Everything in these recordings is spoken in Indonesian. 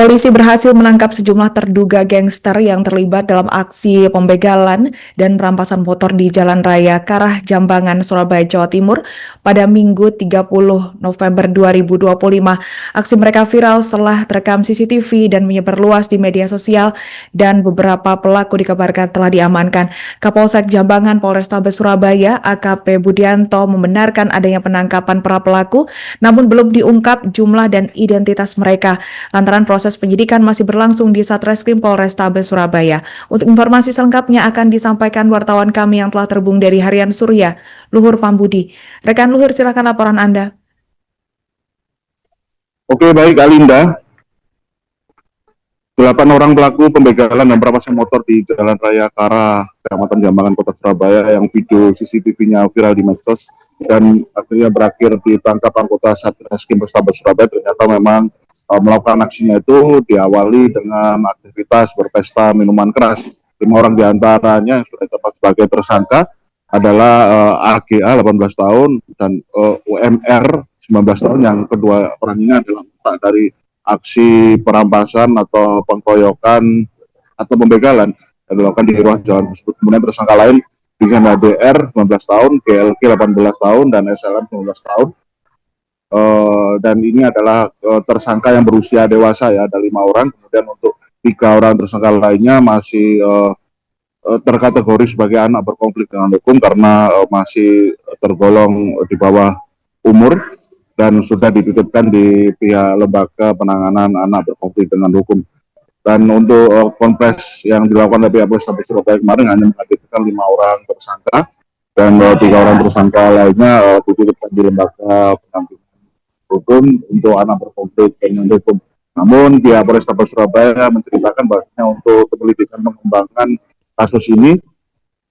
Polisi berhasil menangkap sejumlah terduga gangster yang terlibat dalam aksi pembegalan dan perampasan motor di Jalan Raya Karah Jambangan, Surabaya, Jawa Timur pada Minggu 30 November 2025. Aksi mereka viral setelah terekam CCTV dan menyebar luas di media sosial dan beberapa pelaku dikabarkan telah diamankan. Kapolsek Jambangan Polrestabes Surabaya AKP Budianto membenarkan adanya penangkapan para pelaku, namun belum diungkap jumlah dan identitas mereka. Lantaran proses penyidikan masih berlangsung di Satreskrim Polrestabes Surabaya. Untuk informasi selengkapnya akan disampaikan wartawan kami yang telah terhubung dari Harian Surya, Luhur Pambudi. Rekan Luhur, silakan laporan Anda. Oke, baik Alinda. 8 orang pelaku pembegalan dan perampasan motor di Jalan Raya Karah, Kecamatan Jambangan, Kota Surabaya yang video CCTV-nya viral di medsos dan akhirnya berakhir ditangkap anggota Satreskrim Polrestabes Surabaya. Ternyata memang melakukan aksinya itu diawali dengan aktivitas berpesta minuman keras. 5 orang diantaranya yang sudah ditetapkan sebagai tersangka adalah AGA 18 tahun dan UMR 19 tahun. Yang kedua orang ini adalah dari aksi perampasan atau pengkoyokan atau pembegalan yang dilakukan di ruas jalan tersebut. Kemudian tersangka lain dengan DR 19 tahun, GLG 18 tahun, dan SLM 19 tahun. Dan ini adalah tersangka yang berusia dewasa ya, ada 5 orang. Kemudian untuk 3 orang tersangka lainnya masih terkategori sebagai anak berkonflik dengan hukum karena masih tergolong di bawah umur dan sudah dititipkan di pihak lembaga penanganan anak berkonflik dengan hukum. Dan untuk konfes yang dilakukan oleh pihak Polrestabes Surabaya kemarin hanya menghadirkan 5 orang tersangka dan 3 orang tersangka lainnya dititipkan di lembaga pendampingan hukum untuk anak berkonflik dengan hukum. Namun pihak Polrestabes Surabaya menceritakan bahwasanya untuk penyelidikan pengembangan kasus ini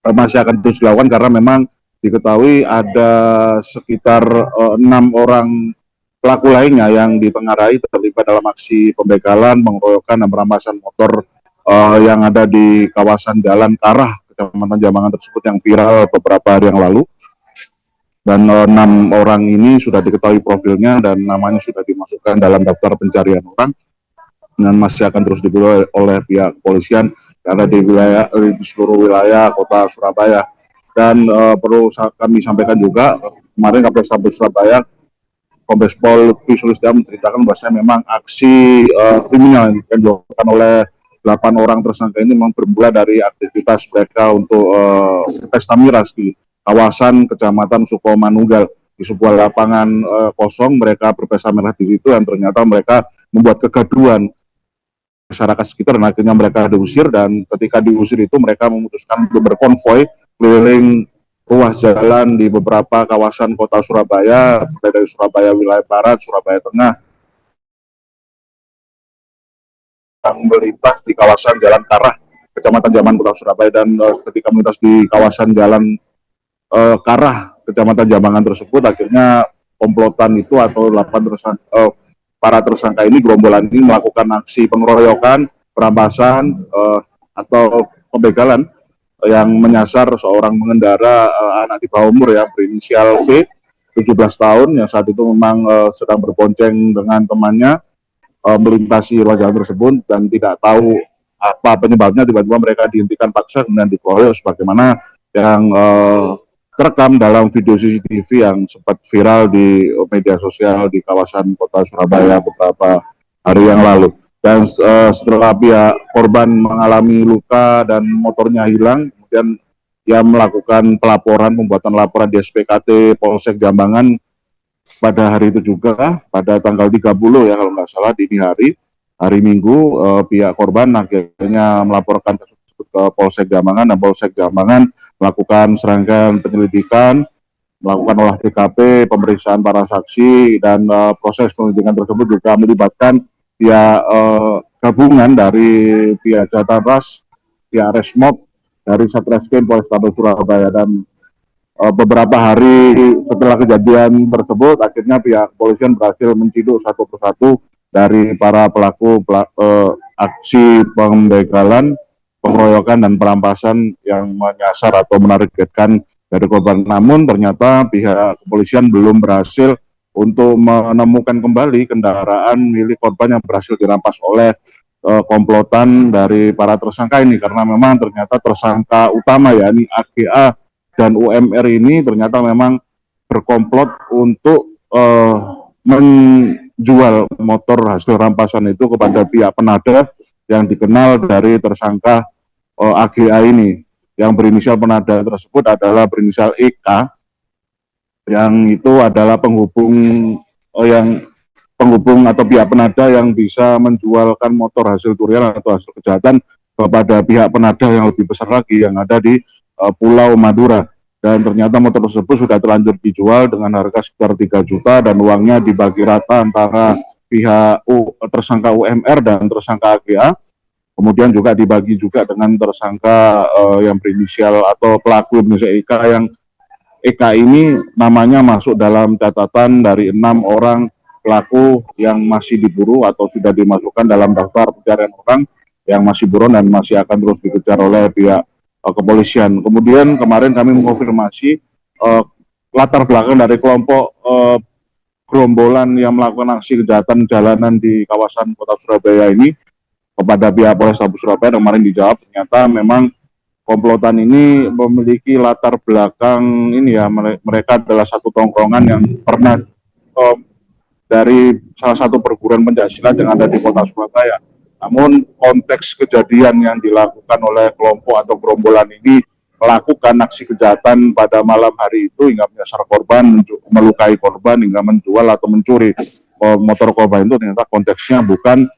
masih akan terus dilakukan karena memang diketahui ada sekitar 6 orang pelaku lainnya yang ditengarai terlibat dalam aksi pembegalan, pengeroyokan, dan perampasan motor yang ada di kawasan Jalan Karah, Kecamatan Jambangan tersebut yang viral beberapa hari yang lalu. Dan 6 orang ini sudah diketahui profilnya dan namanya sudah dimasukkan dalam daftar pencarian orang dan masih akan terus diburu oleh pihak kepolisian karena di seluruh wilayah kota Surabaya. Dan perlu kami sampaikan juga, kemarin Kapolres Surabaya Kombes Pol Lutfi Sulistia menceritakan bahwasanya memang aksi kriminal yang dilakukan oleh 8 orang tersangka ini memang bermula dari aktivitas mereka untuk pesta miras di kawasan Kecamatan Sukomanunggal. Di sebuah lapangan kosong mereka berpesta miras di situ dan ternyata mereka membuat kegaduhan masyarakat sekitar dan akhirnya mereka diusir. Dan ketika diusir itu mereka memutuskan untuk berkonvoy keliling ruas jalan di beberapa kawasan kota Surabaya, mulai dari Surabaya wilayah barat, Surabaya tengah, yang melintas di kawasan Jalan Karah, Kecamatan Jambangan, Kota Surabaya. Dan ketika melintas di kawasan Jalan Karah, Kecamatan Jambangan tersebut, akhirnya komplotan itu atau 8 para tersangka ini, gerombolan ini melakukan aksi pengeroyokan, perampasan atau pembegalan yang menyasar seorang pengendara anak di bawah umur ya, berinisial V, 17 tahun, yang saat itu memang sedang berbonceng dengan temannya melintasi ruas jalan tersebut dan tidak tahu apa penyebabnya, tiba-tiba mereka dihentikan paksa kemudian dikeroyok sebagaimana yang terekam dalam video CCTV yang sempat viral di media sosial di kawasan kota Surabaya beberapa hari yang lalu. Dan setelah pihak korban mengalami luka dan motornya hilang, kemudian ia melakukan pembuatan laporan di SPKT Polsek Jambangan pada hari itu juga, pada tanggal 30 ya kalau nggak salah, dini hari Minggu, pihak korban akhirnya melaporkan kasus tersebut ke Polsek Jambangan dan Polsek Jambangan melakukan serangkaian penyelidikan, melakukan olah TKP, pemeriksaan para saksi, dan proses penyelidikan tersebut juga melibatkan pihak gabungan dari pihak Jataras, pihak Resmob, dari Satreskrim Polrestabes Surabaya. Dan beberapa hari setelah kejadian tersebut, akhirnya pihak kepolisian berhasil menciduk satu persatu dari para pelaku aksi pembegalan, pengeroyokan, dan perampasan yang menyasar atau menargetkan dari korban. Namun ternyata pihak kepolisian belum berhasil untuk menemukan kembali kendaraan milik korban yang berhasil dirampas oleh komplotan dari para tersangka ini, karena memang ternyata tersangka utama yakni AGA dan UMR ini ternyata memang berkomplot untuk menjual motor hasil rampasan itu kepada pihak penada yang dikenal dari tersangka AGA ini. Yang berinisial penada tersebut adalah berinisial EK, yang itu adalah penghubung atau pihak penada yang bisa menjualkan motor hasil curian atau hasil kejahatan kepada pihak penada yang lebih besar lagi yang ada di Pulau Madura. Dan ternyata motor tersebut sudah terlanjur dijual dengan harga sekitar 3 juta dan uangnya dibagi rata antara pihak tersangka UMR dan tersangka AGA. Kemudian juga dibagi juga dengan tersangka yang berinisial atau pelaku berinisial EK, yang EK ini namanya masuk dalam catatan dari 6 orang pelaku yang masih diburu atau sudah dimasukkan dalam daftar pencarian orang yang masih buron dan masih akan terus dikejar oleh pihak kepolisian. Kemudian kemarin kami mengonfirmasi latar belakang dari kelompok gerombolan yang melakukan aksi kejahatan jalanan di kawasan kota Surabaya ini kepada pihak Polrestabes Surabaya. Kemarin dijawab ternyata memang komplotan ini memiliki latar belakang ini ya, mereka adalah satu tongkrongan yang pernah dari salah satu perguruan pencaksilat yang ada di kota Surabaya. Namun konteks kejadian yang dilakukan oleh kelompok atau gerombolan ini melakukan aksi kejahatan pada malam hari itu hingga menyasar korban, melukai korban, hingga menjual atau mencuri motor korban itu ternyata konteksnya bukan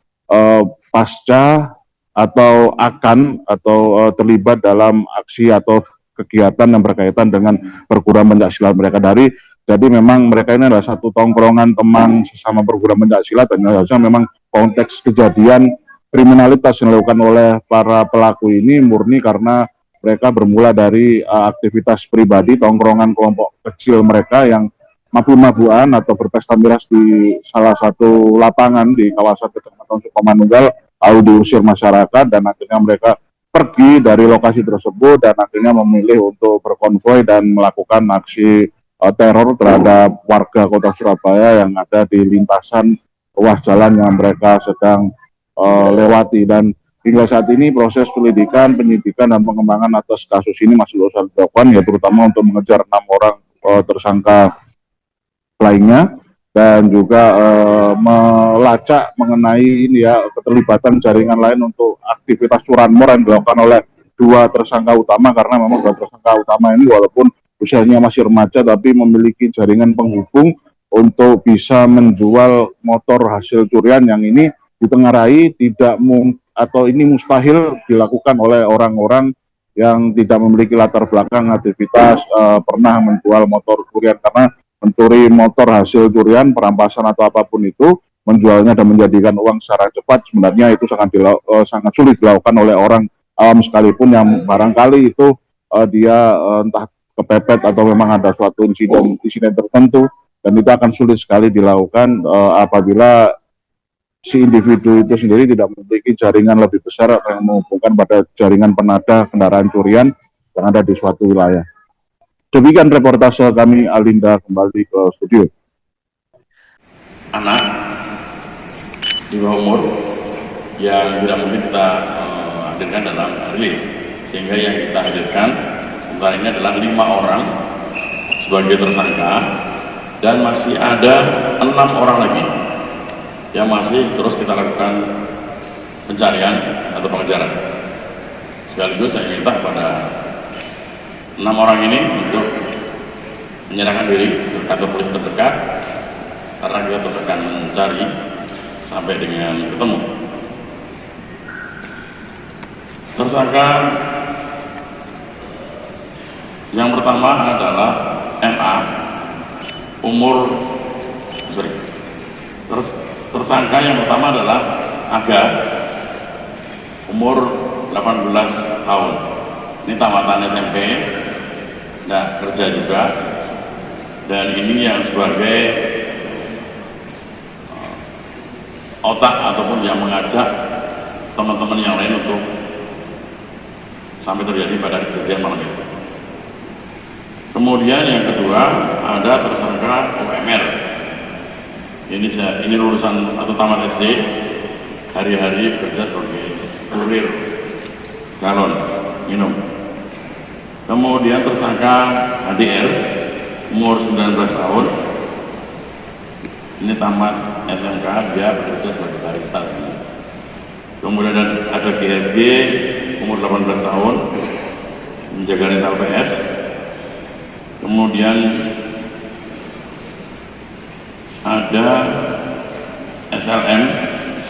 pasca atau akan atau terlibat dalam aksi atau kegiatan yang berkaitan dengan perguruan pencaksilat mereka. Jadi memang mereka ini adalah satu tongkrongan teman sesama perguruan pencaksilat, dan harusnya memang konteks kejadian kriminalitas yang dilakukan oleh para pelaku ini murni karena mereka bermula dari aktivitas pribadi, tongkrongan kelompok kecil mereka yang mabuk-mabukan atau berpesta miras di salah satu lapangan di kawasan Kecamatan Sukomanunggal, lalu diusir masyarakat dan akhirnya mereka pergi dari lokasi tersebut dan akhirnya memilih untuk berkonvoi dan melakukan aksi teror terhadap warga kota Surabaya yang ada di lintasan ruas jalan yang mereka sedang lewati. Dan hingga saat ini proses penyelidikan, penyidikan dan pengembangan atas kasus ini masih terus dilakukan, ya terutama untuk mengejar 6 orang tersangka lainnya dan juga melacak mengenai ini ya keterlibatan jaringan lain untuk aktivitas curanmor yang dilakukan oleh 2 tersangka utama, karena memang 2 tersangka utama ini walaupun usianya masih remaja tapi memiliki jaringan penghubung untuk bisa menjual motor hasil curian yang ini ditengarai atau ini mustahil dilakukan oleh orang-orang yang tidak memiliki latar belakang aktivitas pernah menjual motor curian, karena mencuri motor hasil curian, perampasan atau apapun itu, menjualnya dan menjadikan uang secara cepat sebenarnya itu sangat sulit dilakukan oleh orang awam sekalipun yang barangkali itu dia entah kepepet atau memang ada suatu insiden tertentu, dan itu akan sulit sekali dilakukan apabila si individu itu sendiri tidak memiliki jaringan lebih besar yang menghubungkan pada jaringan penada kendaraan curian yang ada di suatu wilayah. Demikian reportase kami, Alinda, kembali ke studio. Anak di bawah umur yang tidak mungkin kita hadirkan dalam rilis, sehingga yang kita hadirkan sementara ini adalah 5 orang sebagai tersangka dan masih ada 6 orang lagi yang masih terus kita lakukan pencarian atau pengejaran. Sekaligus saya minta kepada 6 orang ini untuk menyerahkan diri ke kantor polisi terdekat, karena kita terus akan mencari sampai dengan ketemu. Tersangka yang pertama adalah MA, tersangka yang pertama adalah AGA, umur 18 tahun. Ini tamatan SMP, nah kerja juga, dan ini yang sebagai otak ataupun yang mengajak teman-teman yang lain untuk sampai terjadi pada kejadian malam itu. Kemudian yang kedua ada tersangka UMR, ini lulusan atau tamat SD, hari-hari kerja sebagai kurir galon minum. Kemudian tersangka HDR, umur 19 tahun, ini tamat SMK, dia bekerja sebagai barista. Kemudian ada GRG, umur 18 tahun, menjaga rental PS. Kemudian ada SLM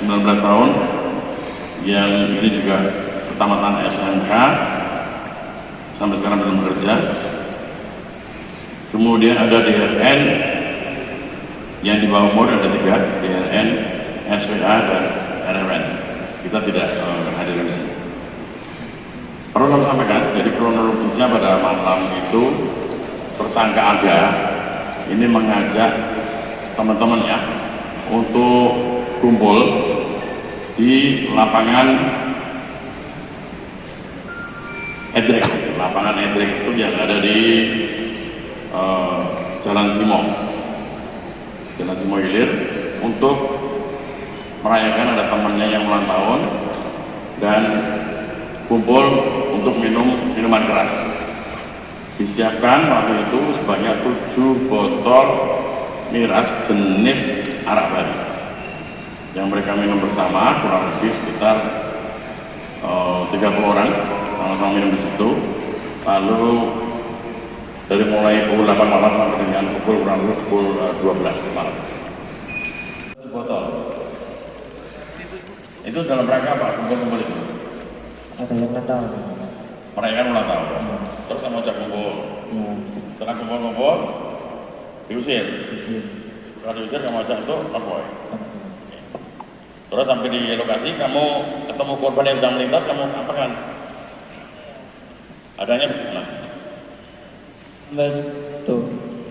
19 tahun yang ini juga pertamatan SMK, sampai sekarang belum bekerja. Kemudian ada DRN yang di bawah umur, ada 3, DRN, SWA, dan RMN. Kita tidak hadir di sini. Perlu kami sampaikan, jadi kronologisnya pada malam itu tersangka ada ini mengajak teman-temannya untuk kumpul di lapangan Edrek. Lapangan Edrek itu yang ada di Jalan Simo Hilir, untuk merayakan ada temannya yang ulang tahun dan kumpul untuk minuman keras. Disiapkan waktu itu sebanyak 7 botol miras jenis arak bali yang mereka minum bersama, kurang lebih sekitar 30 orang sama-sama minum di situ. Lalu dari mulai pukul 8 malam sampai dengan pukul 12 malam. Botol itu dalam rangka apa? Kumpul-kumpul itu ada yang nggak tahu. merayakan ulang tahun. Terus kamu ajak kumpul. Setelah kumpul diusir. Setelah diusir kamu ajak untuk konvoy. Terus sampai di lokasi kamu ketemu korban yang sedang melintas, kamu apakan? Adanya bagaimana? Jatuh.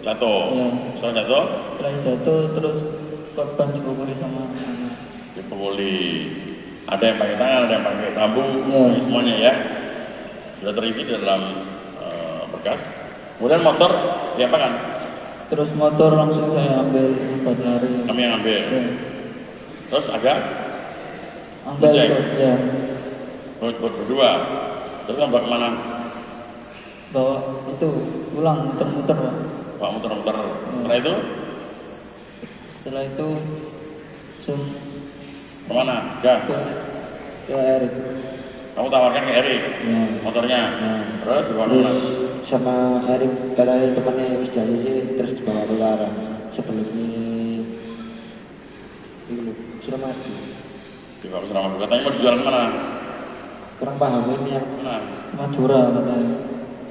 Jatuh. Ya. Soal jatuh? Selain jatuh terus korban dipukuli sama anak. Dipukuli. Ada yang pakai tangan, ada yang pakai tabung, Ya. semuanya ya. Sudah terisi di dalam berkas. Kemudian motor diapakan? Terus motor langsung saya ambil buat lari. Kami yang ambil. Ya. Terus agak Ambil Cek. ya. berdua. Terus kamu kemana? Bawa itu pulang muter-muter Pak. Pak muter-muter. Setelah itu Setelah itu langsung kemana? Ya. ke Erik. Kamu tawarkan ke Erik Ya. motornya. Ya. Terus di mana? Terus sama Erik karena temannya habis jalan terus dibawa ke arah sebelum ini Suramadu. Dibawa ke Suramadu. Katanya mau dijual kemana? Kurang paham ini yang Mana? Madura katanya.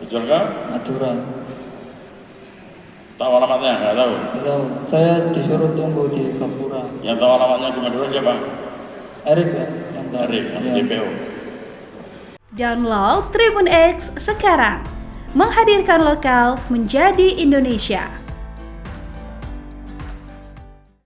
Dijual ke? Madura. Tahu alamatnya? Nggak tahu. Tahu. Saya disuruh tunggu di Gapura. Yang tahu alamatnya di Madura siapa? Erik ya. Yang tahu. Erik, masih Ya. DPO. Download Tribun X sekarang. Menghadirkan lokal menjadi Indonesia.